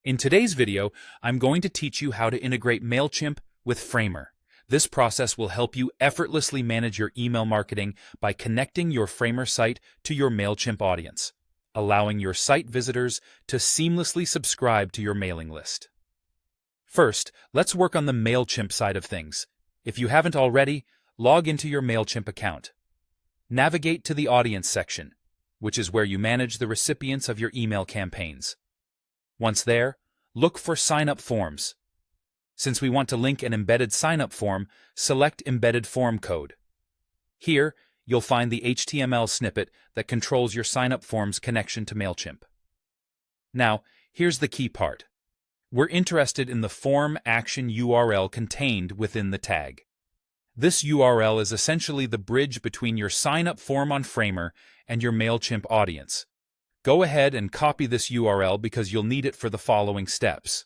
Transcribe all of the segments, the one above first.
In today's video, I'm going to teach you how to integrate Mailchimp with Framer. This process will help you effortlessly manage your email marketing by connecting your Framer site to your Mailchimp audience, allowing your site visitors to seamlessly subscribe to your mailing list. First, let's work on the Mailchimp side of things. If you haven't already, log into your Mailchimp account. Navigate to the Audience section, which is where you manage the recipients of your email campaigns. Once there, look for Sign-up Forms. Since we want to link an embedded sign-up form, select Embedded Form Code. Here, you'll find the HTML snippet that controls your sign-up form's connection to Mailchimp. Now, here's the key part. We're interested in the form action URL contained within the tag. This URL is essentially the bridge between your sign-up form on Framer and your Mailchimp audience. Go ahead and copy this URL because you'll need it for the following steps.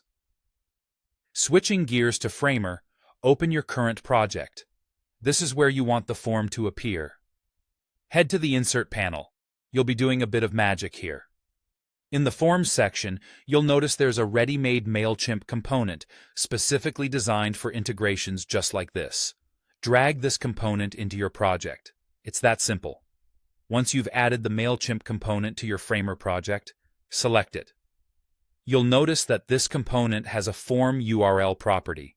Switching gears to Framer, open your current project. This is where you want the form to appear. Head to the Insert panel. You'll be doing a bit of magic here. In the Forms section, you'll notice there's a ready-made Mailchimp component specifically designed for integrations just like this. Drag this component into your project. It's that simple. Once you've added the Mailchimp component to your Framer project, select it. You'll notice that this component has a form URL property.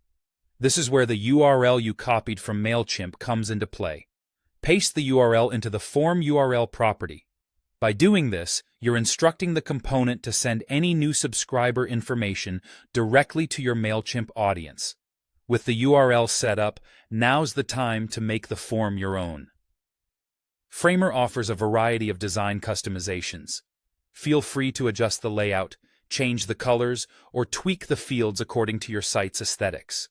This is where the URL you copied from Mailchimp comes into play. Paste the URL into the form URL property. By doing this, you're instructing the component to send any new subscriber information directly to your Mailchimp audience. With the URL set up, now's the time to make the form your own. Framer offers a variety of design customizations. Feel free to adjust the layout, change the colors, or tweak the fields according to your site's aesthetics.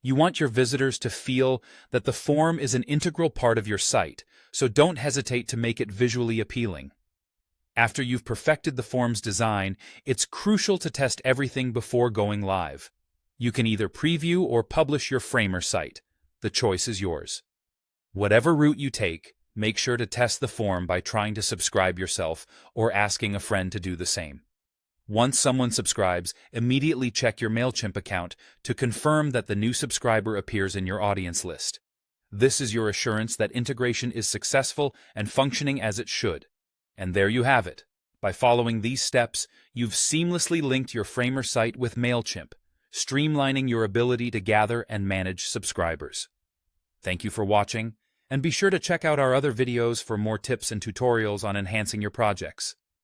You want your visitors to feel that the form is an integral part of your site, so don't hesitate to make it visually appealing. After you've perfected the form's design, it's crucial to test everything before going live. You can either preview or publish your Framer site. The choice is yours. Whatever route you take, make sure to test the form by trying to subscribe yourself or asking a friend to do the same. Once someone subscribes, immediately check your Mailchimp account to confirm that the new subscriber appears in your audience list. This is your assurance that integration is successful and functioning as it should. And there you have it. By following these steps, you've seamlessly linked your Framer site with Mailchimp, streamlining your ability to gather and manage subscribers. Thank you for watching, and be sure to check out our other videos for more tips and tutorials on enhancing your projects.